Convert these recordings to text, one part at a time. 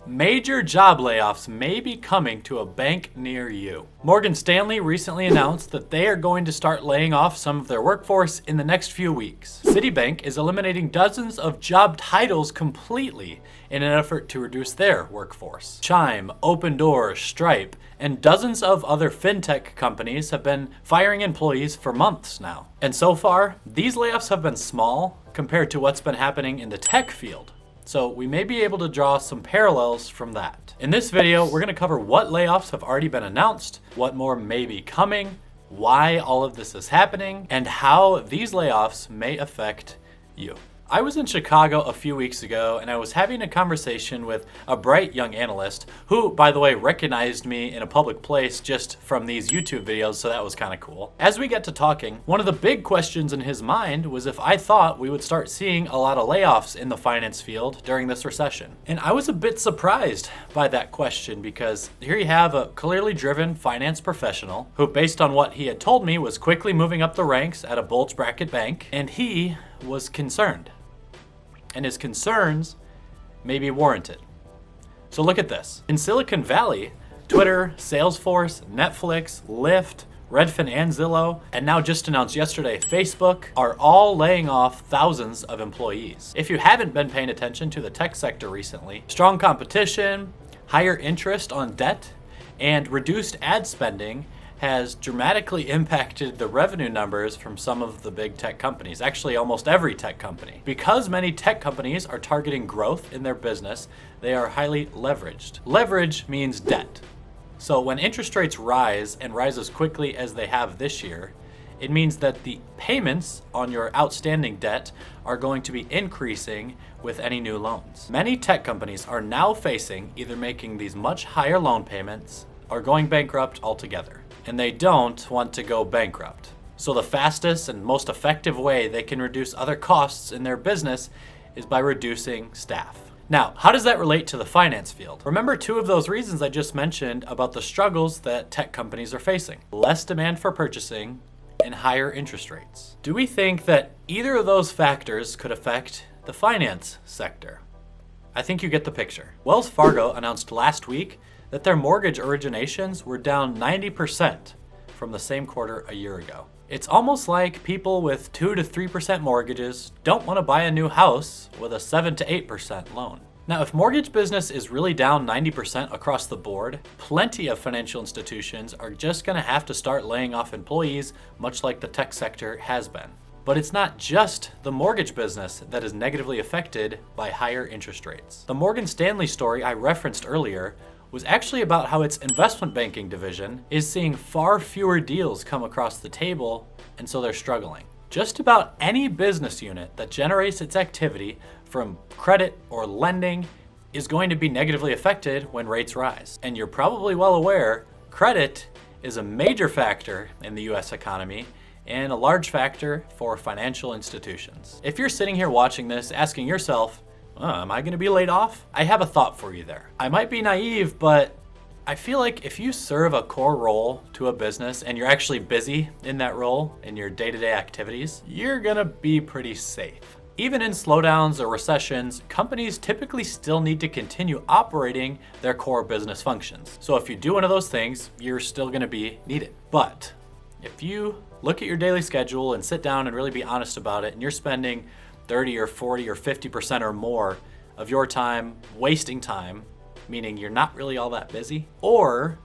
Major job layoffs may be coming to a bank near you. Morgan Stanley recently announced that they are going to start laying off some of their workforce in the next few weeks. Citibank is eliminating dozens of job titles completely in an effort to reduce their workforce. Chime, Opendoor, Stripe, and dozens of other fintech companies have been firing employees for months now. And so far, these layoffs have been small compared to what's been happening in the tech field. So we may be able to draw some parallels from that. In this video, we're going to cover what layoffs have already been announced, what more may be coming, why all of this is happening, and how these layoffs may affect you. I was in Chicago a few weeks ago and I was having a conversation with a bright young analyst who, by the way, recognized me in a public place just from these YouTube videos, so that was kind of cool. As we get to talking, one of the big questions in his mind was if I thought we would start seeing a lot of layoffs in the finance field during this recession. And I was a bit surprised by that question because here you have a clearly driven finance professional who, based on what he had told me, was quickly moving up the ranks at a bulge bracket bank, and he was concerned. And his concerns may be warranted. So look at this. In Silicon Valley, Twitter, Salesforce, Netflix, Lyft, Redfin and Zillow, and now just announced yesterday, Facebook, are all laying off thousands of employees. If you haven't been paying attention to the tech sector recently, strong competition, higher interest on debt, and reduced ad spending has dramatically impacted the revenue numbers from some of the big tech companies, actually almost every tech company. Because many tech companies are targeting growth in their business, they are highly leveraged. Leverage means debt. So when interest rates rise and rise as quickly as they have this year, it means that the payments on your outstanding debt are going to be increasing with any new loans. Many tech companies are now facing either making these much higher loan payments or going bankrupt altogether. And they don't want to go bankrupt. So the fastest and most effective way they can reduce other costs in their business is by reducing staff. Now, how does that relate to the finance field? Remember two of those reasons I just mentioned about the struggles that tech companies are facing: less demand for purchasing and higher interest rates. Do we think that either of those factors could affect the finance sector? I think you get the picture. Wells Fargo announced last week that their mortgage originations were down 90% from the same quarter a year ago. It's almost like people with 2 to 3% mortgages don't want to buy a new house with a 7 to 8% loan. Now, if mortgage business is really down 90% across the board, plenty of financial institutions are just going to have to start laying off employees, much like the tech sector has been. But it's not just the mortgage business that is negatively affected by higher interest rates. The Morgan Stanley story I referenced earlier was actually about how its investment banking division is seeing far fewer deals come across the table, and so they're struggling. Just about any business unit that generates its activity from credit or lending is going to be negatively affected when rates rise. And you're probably well aware, credit is a major factor in the US economy and a large factor for financial institutions. If you're sitting here watching this asking yourself, am I going to be laid off? I have a thought for you there. I might be naive, but I feel like if you serve a core role to a business and you're actually busy in that role in your day-to-day activities, you're going to be pretty safe. Even in slowdowns or recessions, companies typically still need to continue operating their core business functions. So if you do one of those things, you're still going to be needed. But if you look at your daily schedule and sit down and really be honest about it, and you're spending 30 or 40 or 50% or more of your time wasting time, meaning you're not really all that busy, or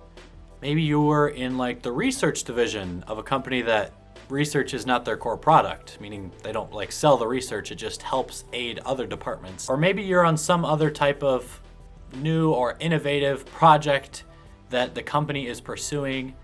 maybe you were in like the research division of a company that research is not their core product, meaning they don't like sell the research, it just helps aid other departments. Or maybe you're on some other type of new or innovative project that the company is pursuing.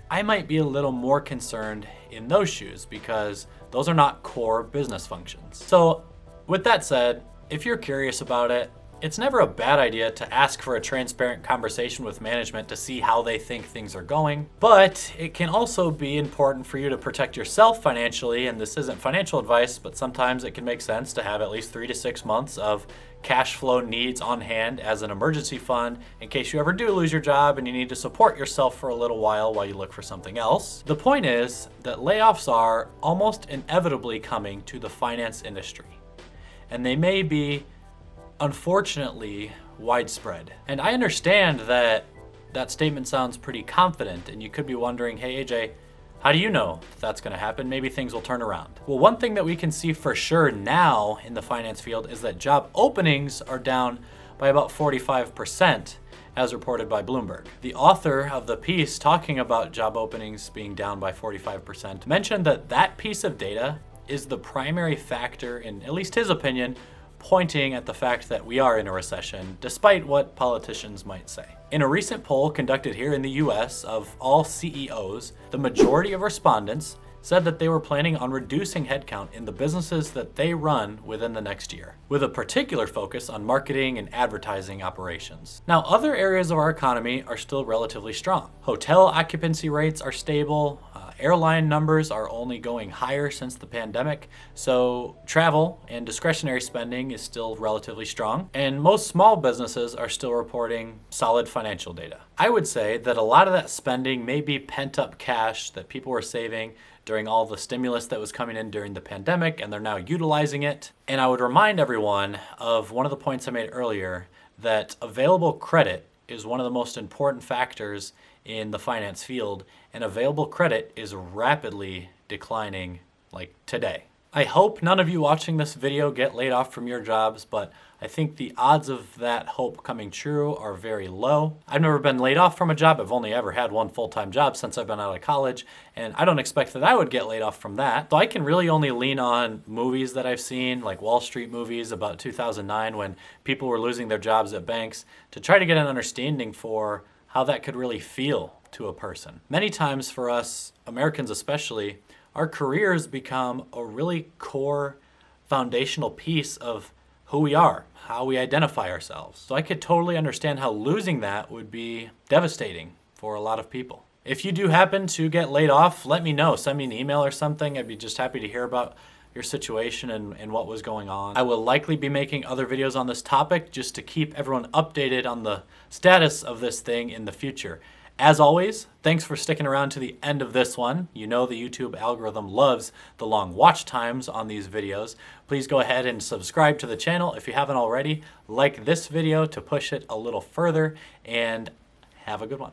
I might be a little more concerned in those shoes because those are not core business functions. So with that said, if you're curious about it, it's never a bad idea to ask for a transparent conversation with management to see how they think things are going. But it can also be important for you to protect yourself financially, and this isn't financial advice, but sometimes it can make sense to have at least 3 to 6 months of cash flow needs on hand as an emergency fund in case you ever do lose your job and you need to support yourself for a little while you look for something else. The point is that layoffs are almost inevitably coming to the finance industry, and they may be, unfortunately, widespread. And I understand that that statement sounds pretty confident, and you could be wondering, hey AJ, how do you know that's going to happen? Maybe things will turn around. Well, one thing that we can see for sure now in the finance field is that job openings are down by about 45%, as reported by Bloomberg. The author of the piece talking about job openings being down by 45% mentioned that that piece of data is the primary factor, in at least his opinion, pointing at the fact that we are in a recession, despite what politicians might say. In a recent poll conducted here in the US of all CEOs, the majority of respondents said that they were planning on reducing headcount in the businesses that they run within the next year, with a particular focus on marketing and advertising operations. Now, other areas of our economy are still relatively strong. Hotel occupancy rates are stable. Airline numbers are only going higher since the pandemic, so travel and discretionary spending is still relatively strong, and most small businesses are still reporting solid financial data. I would say that a lot of that spending may be pent-up cash that people were saving during all the stimulus that was coming in during the pandemic, and they're now utilizing it. And I would remind everyone of one of the points I made earlier, that available credit is one of the most important factors in the finance field, and available credit is rapidly declining like today. I hope none of you watching this video get laid off from your jobs, but I think the odds of that hope coming true are very low. I've never been laid off from a job. I've only ever had one full-time job since I've been out of college, and I don't expect that I would get laid off from that. So I can really only lean on movies that I've seen, like Wall Street movies about 2009 when people were losing their jobs at banks, to try to get an understanding for how that could really feel to a person. Many times for us, Americans especially, our careers become a really core foundational piece of who we are, how we identify ourselves. So I could totally understand how losing that would be devastating for a lot of people. If you do happen to get laid off, let me know. Send me an email or something. I'd be just happy to hear about your situation and what was going on. I will likely be making other videos on this topic just to keep everyone updated on the status of this thing in the future. As always, thanks for sticking around to the end of this one. You know the YouTube algorithm loves the long watch times on these videos. Please go ahead and subscribe to the channel if you haven't already. Like this video to push it a little further, and have a good one.